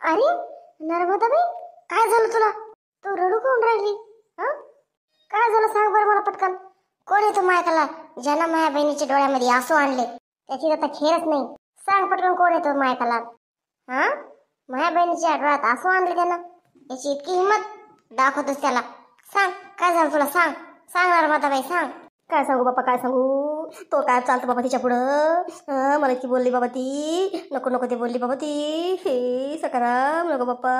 अरे नर्मदाबाई, काय झालं तुला? तू रडू कोण राहिली? काय झालं सांग बरं मला पटकन. कोण आहे तू मायकाला ज्यानं माझ्या बहिणीच्या डोळ्यामध्ये आसू आणले? त्याची आता खेळच नाही. सांग पटकन कोण आहे तो मायकाला? माझ्या बहिणीच्या डोळ्यात आसू आणले त्यानं? याची इतकी हिंमत? दाखवतोस त्याला. सांग काय झालं तुला, सांग सांग नर्मदाबाई सांग. काय सांगू बाप्पा, काय सांगू? तो काय चालतं बाबा तिच्या पुढं. मला ती बोलली बाबा, ती नको नको ते बोलली बाबा ती. हे सकाराम नको बाप्पा,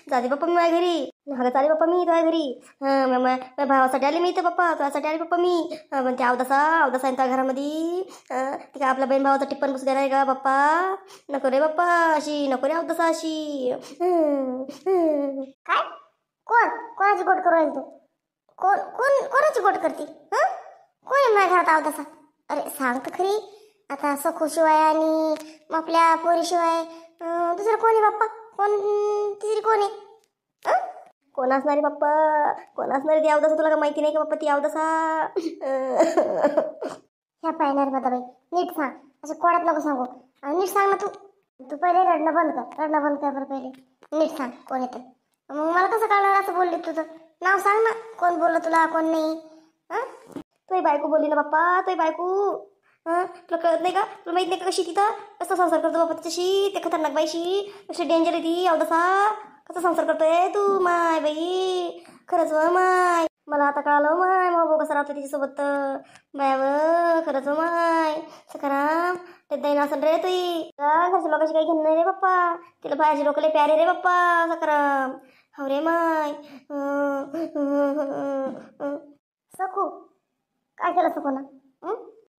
जाते बाप्पा मी माझ्या घरी. महागात आली बाप्पा मी तुझ्या घरी. माझ्या भावासाठी आली मी इथं बाप्पा, तुझ्यासाठी आली बाप्पा मी. पण त्या अवदासा त्या घरामध्ये ती काय आपल्या बहीण भावाचं टिप्पण बसू देणार आहे का बाप्पा? नको रे बाप्पा, अशी नको रे अवदासा अशी. काय कोण कोणाची गोट करू तू? कोण कोण कोणाची गोट करते? कोण आहे माझ्या घरात आव तसा? अरे सांग तर खरी. आता सखू शिवाय आणि आपल्या पोरी शिवाय दुसरं कोण आहे बाप्पा? कोण तिसरी कोण आहे? कोण असणारी बाप्पा, कोण असणारी ती अवदासा? तुला का माहिती नाही का बाप्पा ती अवदासा? ह्या पायणार बाई नीट सांग, असं कोणात नको सांगू. नीट सांग ना तू. तू पहिले रडणं बंद कर बरं पहिले. नीट सांग कोण येतं. मग मला कसं कळणार असं बोलली? तुझं नाव सांग ना, कोण बोललं तुला कोण नाही? तुझी बायको बोलली ना बाप्पा, तुझी बायको. तुला कळत नाही का? तुला माहित नाही का कशी तिथं कसा संसार करतो बाप्पा तिच्याशी, त्या खतरनाक बाईशी? कशी डेंजर आहे ती अवदासा. कसा संसार करतोय तू माय बाई? खरंच व माय, मला आता कळालं माय मग भाऊ कसा राहतो तिच्यासोबत. बायाव खरंच व माय सकाराम ते दैन असं रे तुई. घरच्या लोकांशी काही घेणं नाही रे बाप्पा. तिला बाहेरचे लोक लय प्यारे रे बाप्पा सकाराम. हो रे माय. सखू काय केलं सखू ना?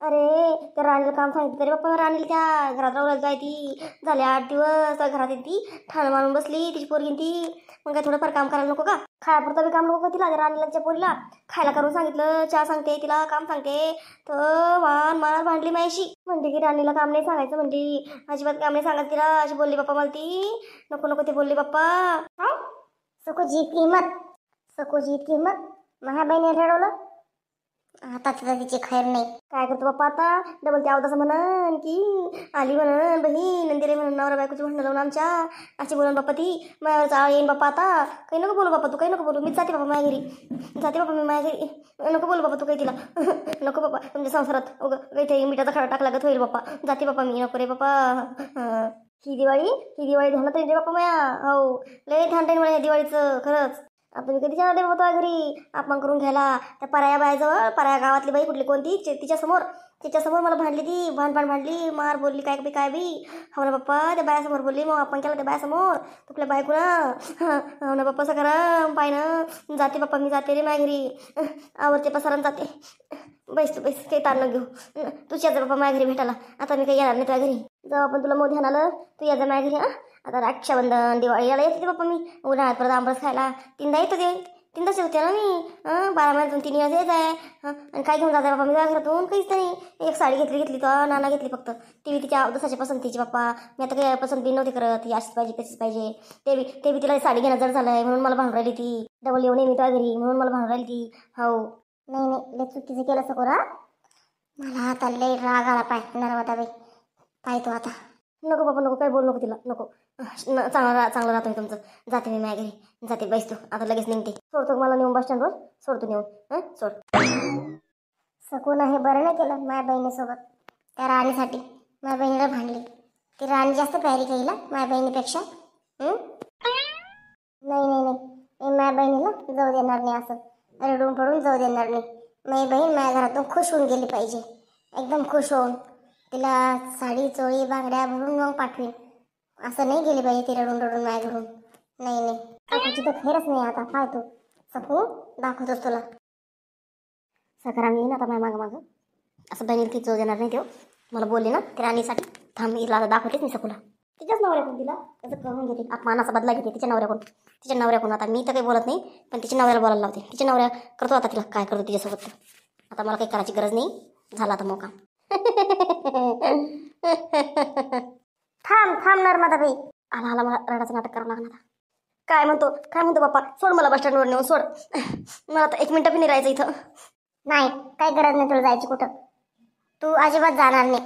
अरे त्या राणीला काम सांगितलं तरी बाप्पा, राणीला त्या घरात राहू जाय. ती झाले 8 दिवस त्या घरात येते ठाण मारून बसली तिची पोरगी. ती मग काय थोडंफार काम करायला नको का? खायापुरतं बी काम नको का तिला? त्या राणीला तिच्या पोरीला खायला करून सांगितलं, चहा सांगते तिला, काम सांगते तर मान भांडली मायाशी. म्हणते की राणीला काम नाही सांगायचं, म्हणते अजिबात काम नाही सांगायचं तिला, अशी बोलली बाप्पा मला ती. नको नको ते बोलली बाप्पा. काय सखूची इतकी हिंमत? सखूची इतकी हिंमत? माझ्या बहिणीने रडवलं. आता तिथं तिची खैर नाही. काय करतो बाप्पा आता? डबल त्या अवदासा म्हणन की आली म्हणन बहीण नंदिरे म्हणून नवरा बायकोची भांडणं लावून आमच्या अशी बोलून बाप्पा ती. माझ्यावर चाळ येईन बाप्पा आता. काही नको बोलू बाप्पा तू, काही नको बोलू. मीच जाते बाप्पा माझ्या घरी, जाते बाप्पा मी माझ्या घरी. नको बोलू बाप्पा तू काही तिला. नको बाप्पा तुमच्या संसारात काही मिठाचा खडा टाकला का होईल बाप्पा. जाते बाप्पा मी, नको रे बाप्पा. ही दिवाळी ध्यानात येईल रे बाप्पा माया. हो लय ध्यान राहील मला या दिवाळीचं खरंच. आता मी कधी जाणार होतो घरी अपमान करून घ्यायला त्या पराया बायाजवळ. पराया गावातली बाई कुठली कोणती तिच्यासमोर मला भांडली ती. भांडली मार बोलली काय बी काय बी. हो ना बाप्पा त्या बायासमोर बोलली, मग आपण केला त्या बायासमोर तुपल्या बायकोना. हो ना बाप्पा सकाराम पाय ना. जाते बाप्पा मी, जाते रे माझ्या घरी. आवडते पसारान जाते. बैस तू बैस, काही ताण न घेऊ. तूच यायचं बाप्पा माझ्या घरी भेटायला. आता मी काही येणार नाही तुझ्या घरी. जेव्हा पण तुला मोदी आलं तू यायचं माझ्या घरी. आता रक्षाबंधन दिवाळी याला येते बाप्पा मी. उन्हाळ्यात परत आंबरस खायला 3दा येतो ते. 3दाच होते ना मी. 12 महिन्यातून 3 वेळा येत आहे. आणि काय घेऊन जाते बाप्पा मी तुझ्या घरातून? काहीच नाही. एक साडी घेतली तर नाना घेतली फक्त. ती तिच्या अवदासाच्या पसंतीची बाप्पा. मी आता काही पसंत बी नव्हती करत. ही अशीच पाहिजे तशीच पाहिजे. ते बी तिला साडी घेणं जड झालंय म्हणून मला भांडून राहिली ती. डबल येऊ नये मी तुझ्या घरी म्हणून मला भांडून राहिली ती. हो नाही लय चुकीचं केलं सकोरा. मला आता लय राग आला पाय नर्मदाबाई. पाय तू आता. नको बाबा नको, काही बोलू नको तिला नको. चांगलं राहतो मी तुमचं. जाते मी माझ्या घरी, जाते बैस तू आता लगेच निघते. सोडतो मला नेऊन बस स्टँडवर, सोडतो नेऊन. सोड. सकून हे बरं नाही केलं माझ्या बहिणीसोबत. त्या राणीसाठी माझ्या बहिणीला भांडली. ती राणी जास्त प्यारी केली माझ्या बहिणीपेक्षा. नाही मी माझ्या बहिणीला जाऊ देणार नाही. असं रडून पडून जाऊ देणार नाही. माझी बहीण माझ्या घरातून खुश होऊन गेली पाहिजे, एकदम खुश होऊन. तिला साडी चोळी बांगड्या भरून मग पाठवेन. असं नाही गेली पाहिजे ती रडून माझ्या घरून. नाही तुझी तर खैरच नाही. आता काय तू सकू दाखवतोस तुला. सकाराम येईन आता माझ्या मागं. असं बहिणीला ती चोळ देणार नाही तेव्हा. मला बोलले ना त्या राणीसाठी. थांब हिला आता दाखवतेच मी सकूला. तिच्याच नवऱ्याकडून तिला तसं करून घेते. अपमानाचा बदला घेते तिच्या नवऱ्याकडून. आता मी तर काही बोलत नाही, पण तिच्या नवऱ्याला बोलायला लावते. तिच्या नवऱ्या करतो आता तिला काय करतो तिच्यासोबत. आता मला काही करायची गरज नाही. झाला आता मोका. थांब नर्मदाबाई. आला मला रडाचं नाटक करावं लागणार. काय म्हणतो बाप्पा? सोड मला बस स्टँडवर नेऊन सोड. मला आता 1 मिनिटं बी नाही राहायचं इथं. नाही काही गरज नाही तुला जायची कुठं. तू अजिबात जाणार नाही.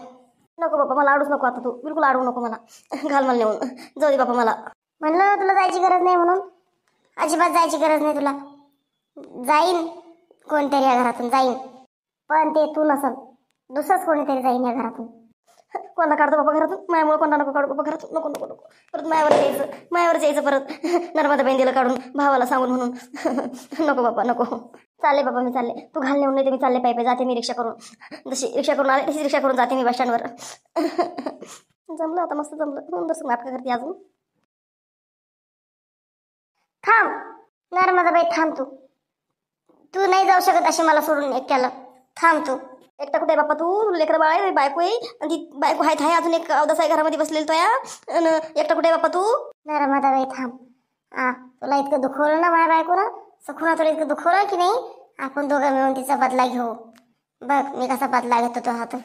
नको बापा, मला आडूच नको आता, तू बिलकुल आडू नको मला. घाल मला नेऊन, जाऊ दे बापा मला. म्हणलं ना तुला जायची गरज नाही म्हणून. अजिबात जायची गरज नाही तुला. जाईन कोणतरी या घरातून जाईन, पण ते तू नसल, दुसरंच कोणीतरी जाईन या घरातून. कोणाला काढतो बाबा घरातून? मायामुळे कोणाला नको काढू बाबा घरातून. नको नको नको, परत मायावर यायचं परत. नर्मदा बहिणीला काढून भावाला सांगून म्हणून. नको बाबा नको. चालले बाबा मी चालले, तू घाल नेऊन. नाही मी चालले पायी जाते मी रिक्षा करून. जशी रिक्षा करून आले तशी रिक्षा करून जाते मी बस स्टँडवर. जमलं आता, मस्त जमलं. बस नाटकं करते अजून. थांब नर्मदाबाई, थांब. तू तू नाही जाऊ शकत अशी मला सोडून एकट्याला. थांब तू. एकटा कुठे बाप्पा तू? लेकरं बाळ आहे, बायको आहे, आणि ती बायको आहे अजून एक अवदास आहे घरामध्ये बसलेली तो या. एकटा कुठे बाप्पा तू? नर्मदाबाई थांब. तुला इतकं दुखवलं ना माझ्या बायकोला, सखुना तुला इतकं दुखवलं की नाही, आपण दोघं मिळून तिचा बदला घेऊ. बघ मी कसा बदला घेतो तो हात.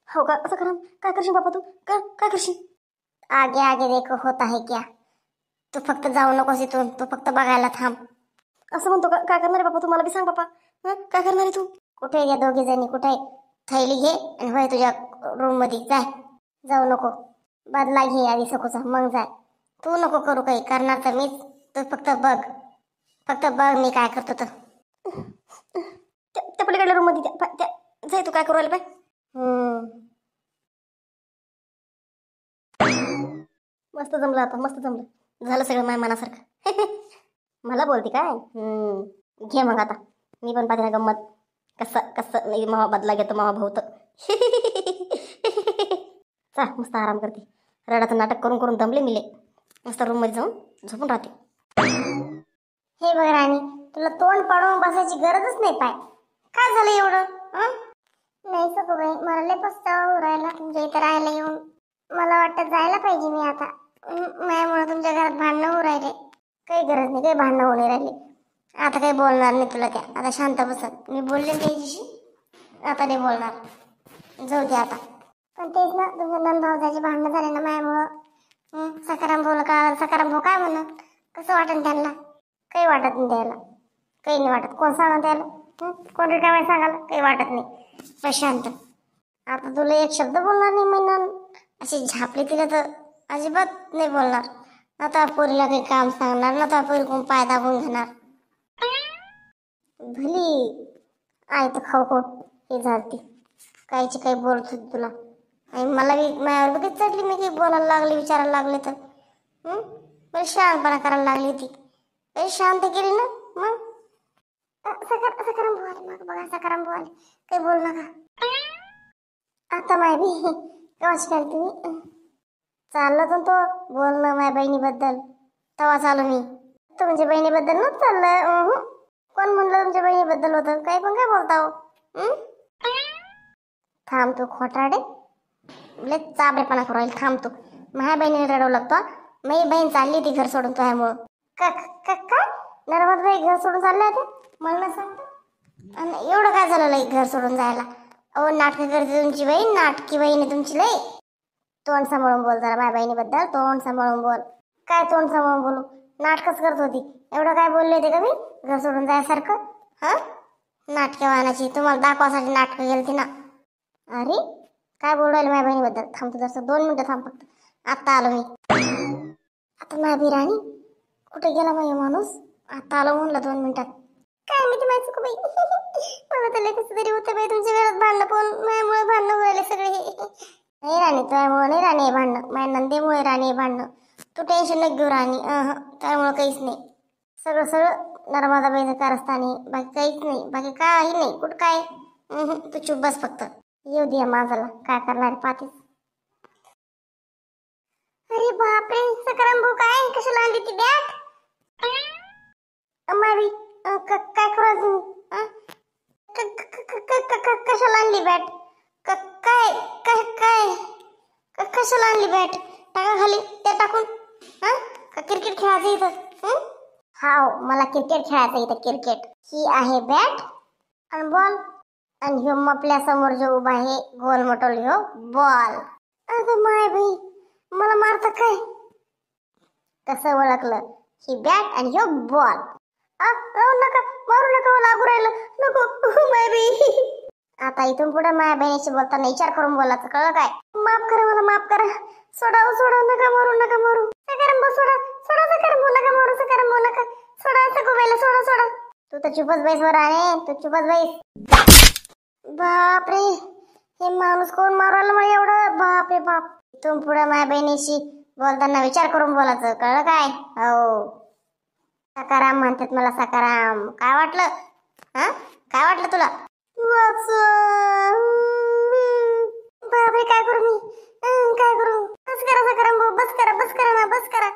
हो का? असं करा. काय करशील बाप्पा तू? काय करशील? आगे आगे देखो होता है क्या. तू फक्त जाऊ नकोस इथून, तू फक्त बघायला थांब. असं म्हणतो का? काय करणार आहे बाप्पा तू? मला बी सांग बाप्पा. काय करणार आहे तू? कुठे घ्या दोघी जणी, कुठे थैली घे आणि होय तुझ्या रूम मध्ये जाय. जाऊ नको, बदला घे आधी सखूचा, मग जाय. तू नको करू काही, करणार तर मीच. तू फक्त बघ मी काय करतो तर. त्या पलीकडल्या रूम मध्ये जाय. तू काय करू राहिला पाय? मस्त जमलं आता, मस्त जमलं. झालं सगळं माझ्या मनासारखं. मला बोलते काय? घे मग आता, मी पण पाहते ना गंमत. कसं मी मावा बदला घेतो मावा भाऊत. चा मस्त आराम करते. रडाचं नाटक करून करून दमले मिले. मस्त रूम मध्ये जाऊन झोपून राहते. हे बघ राणी, तुला तोंड पाडून बसायची गरजच नाही. पाय काय झालं एवढं? नाही सखूबाई, मला लय पस्तावा राहिला तुमच्या इथे राहायला येऊन. मला वाटतं जायला पाहिजे मी आता. माझ्यामुळे तुमच्या घरात भांडणं होऊ राहिले. काही गरज नाही, काही भांडणं होऊ नाही राहिली. आता काही बोलणार नाही तुला त्या. आता शांत बसत. मी बोलले त्याच्याशी, आता नाही बोलणार. जाऊ दे आता. पण तेच ना, तुमच्या नंद भाऊजाची भांडणं झाले ना माझ्यामुळं. सकाराम भाऊला का सकाराम भाऊ काय म्हणत? कसं वाटन त्यांना? काही वाटत नाही त्याला, काही नाही वाटत. कोण सांगा त्याला? कोण रिकाम्या सांगायला? काही वाटत नाही. प्रशांत, आता तुला एक शब्द बोलणार नाही म्हणून अशी झापली तिला तर अजिबात नाही बोलणार. आता पोरीला काही काम सांगणार ना, तर पोरी कोण पाय दाबून घेणार. भली आई तर खवखोट हे झालती, काहीची काही बोलत होती तुला. आणि मला बी माझ्यावर बघित चढली, मी काही बोलायला लागले, विचारायला लागले तर बरी शांतपणा करायला लागली ती. काही शांत केली ना मग. सकाराम भाऊ आले, मग बघा सकाराम भाऊ आले. काही बोल नका आता. माय बी केव्हाच काय तुम्ही चाललं तर तो बोलणं माझ्या बहिणीबद्दल. तेव्हा चालू मी तुमच्या बहिणीबद्दल नव्हतं चाललं. कोण म्हणलं तुमच्या बहिणीबद्दल होतं? काही पण काय बोलता हो? थांब तू खोटाडे, लय चाबडेपणा करू राहील. थांब तू. माझ्या बहिणीने रडवू लागतो. माझी बहीण चालली ती घर सोडून तुझ्यामुळं. काय नर्मदाबाई घर सोडून चालल्या होत्या? मला सांगतो. आणि एवढं काय झालं लई घर सोडून जायला? अहो नाटकं करते तुमची बहीण, नाटकी बहीण आहे तुमची लई. तोंड सांभाळून बोल जरा माझ्या बहिणीबद्दल. तोंड सांभाळून बोल. काय तोंड सांभाळून बोलू? नाटकच करत होती. एवढं काय बोलले होते का मी घर सोडून जायसारखं? नाटके वाहनाची तुम्हाला दाखवासाठी नाटकं गेलती ना. अरे काय बोलू राहिले माझ्या बहिणीबद्दल? थांबतो जसं 2 मिनिटं थांब फक्त. आता आलो मी. आता माझ्या बिराणी कुठे गेला माझा माणूस? आता आलो म्हणलं 2 मिनिटात. काय मी माहिती का बाई? मला तर कसं तरी होतं बाई. तुमच्या घरात भांडणं पण माझ्यामुळे भांडणं राहिले सगळे. नाही राणी, तुझ्यामुळे नाही राणी भांडणं, माझ्या नंदेमुळे राणी भांडणं. तू टेन्शन न घेऊ राणी. त्यामुळं काहीच नाही. सगळं नर्मदाबाईचं कारस्थानी, बाकी काहीच नाही. बाकी काही नाही. कुठं काय? तू चुप बस फक्त. येऊ दे माझाला, काय करणार पाहतेस. अरे बापरे सकाराम भाऊ, काय कशाला आणली ती बॅट? अम्मावी काय करू तुम्ही? कशाला आणली बॅट? काय काय काय कशाला आणली बॅट? टाका खाली त्या टाकून. का क्रिकेट खेळायचं इथं? हाव, मला क्रिकेट खेळायचं इथं. क्रिकेट ही आहे बॅट आणि बॉल, आणि ह्यो आपल्या समोर जो उभा आहे गोल मोठल ह्यो बॉल. अगं माय बाई, मला मारता काय? कसं ओळखलं? ही बॅट आणि ह्यो बॉल. नका मारू नका, मला लागू राहिलं. नको माय बाई. आता इथून पुढे माझ्या बहिणीशी बोलताना विचार करून बोलायचं, कळलं काय? माफ करा मला, माफ करा. सोडा हो, सोडा, नका मारू, नका मारू. सकाराम भाऊ सोडा, सोडा सकाराम भाऊ, नका मारू सकाराम भाऊ, नका. सोडा सगोबाईला, सोडा सोडा. तू तर चुपच बैस वर आहे, तू चुपच बैस. बापरे, हे माणूस कोण मारवलं मला एवढं? बाप रे बाप. इथून पुढे माझ्या बहिणीशी बोलताना विचार करून बोलायचं, कळलं काय? हो, सकाराम म्हणतात मला, सकाराम. काय वाटलं? हा, काय वाटलं तुला? बापरे, काय करू मी? काय करू? बस करा सकाराम भाऊ, बस करा, बस करा ना, बस करा.